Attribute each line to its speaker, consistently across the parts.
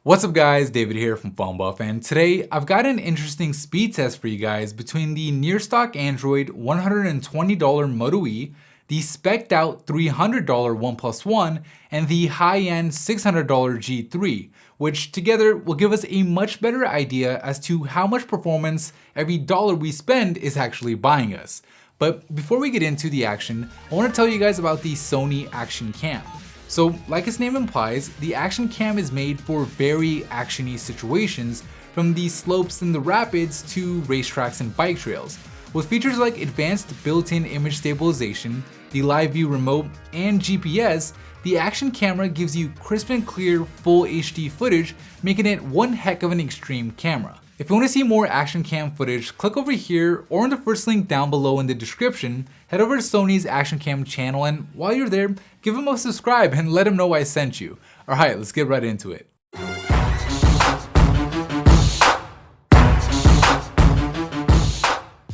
Speaker 1: What's up guys, David here from PhoneBuff, and today I've got an interesting speed test for you guys between the near stock Android $120 Moto E, the spec'd out $300 OnePlus One, and the high-end $600 G3, which together will give us a much better idea as to how much performance every dollar we spend is actually buying us. But before we get into the action, I want to tell you guys about the Sony Action Cam. So, like its name implies, the Action Cam is made for very actiony situations, from the slopes and the rapids to racetracks and bike trails. With features like advanced built-in image stabilization, the live view remote, and GPS, the Action camera gives you crisp and clear full HD footage, making it one heck of an extreme camera. If you want to see more Action Cam footage, click over here or in the first link down below in the description. Head over to Sony's Action Cam channel, and while you're there, give them a subscribe and let them know I sent you. Alright, let's get right into it.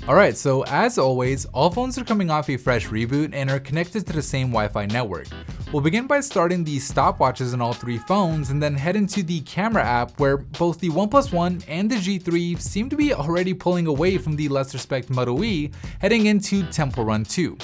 Speaker 1: Alright, so as always, all phones are coming off a fresh reboot and are connected to the same Wi-Fi network. We'll begin by starting the stopwatches on all three phones and then head into the camera app, where both the OnePlus One and the G3 seem to be already pulling away from the lesser spec Moto E, heading into Temple Run 2.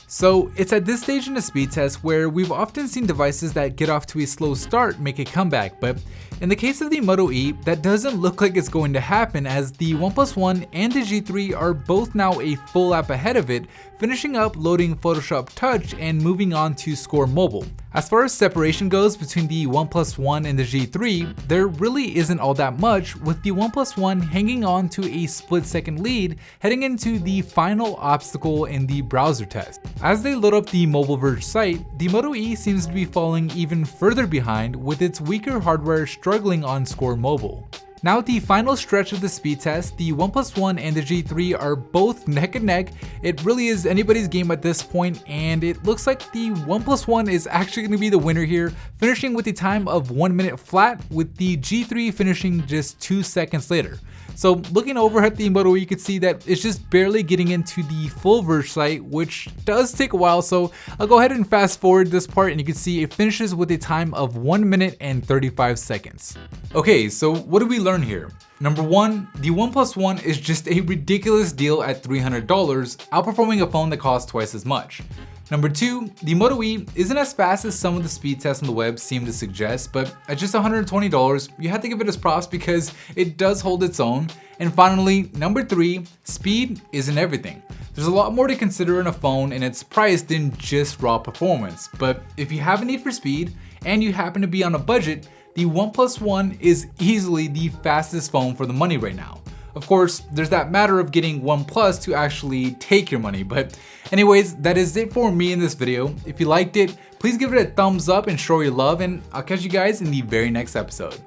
Speaker 1: So it's at this stage in the speed test where we've often seen devices that get off to a slow start make a comeback, but in the case of the Moto E, that doesn't look like it's going to happen, as the OnePlus One and the G3 are both now a full app ahead of it, finishing up loading Photoshop Touch and moving on to Score Mobile. As far as separation goes between the OnePlus One and the G3, there really isn't all that much, with the OnePlus One hanging on to a split-second lead heading into the final obstacle in the browser test. As they load up the Mobile Verge site, the Moto E seems to be falling even further behind, with its weaker hardware struggling on Score Mobile. Now at the final stretch of the speed test, the OnePlus One and the G3 are both neck and neck. It really is anybody's game at this point, and it looks like the OnePlus One is actually going to be the winner here, finishing with a time of 1 minute flat, with the G3 finishing just 2 seconds later. So looking over at the Moto E, you can see that it's just barely getting into the full Verge site, which does take a while, so I'll go ahead and fast forward this part and you can see it finishes with a time of 1 minute and 35 seconds. Okay, so what did we learn here? Number one, the OnePlus One is just a ridiculous deal at $300, outperforming a phone that costs twice as much. Number two, the Moto E isn't as fast as some of the speed tests on the web seem to suggest, but at just $120, you have to give it its props because it does hold its own. And finally, number three, speed isn't everything. There's a lot more to consider in a phone and its price than just raw performance, but if you have a need for speed and you happen to be on a budget, the OnePlus One is easily the fastest phone for the money right now. Of course, there's that matter of getting OnePlus to actually take your money, but anyways, that is it for me in this video. If you liked it, please give it a thumbs up and show your love, and I'll catch you guys in the very next episode.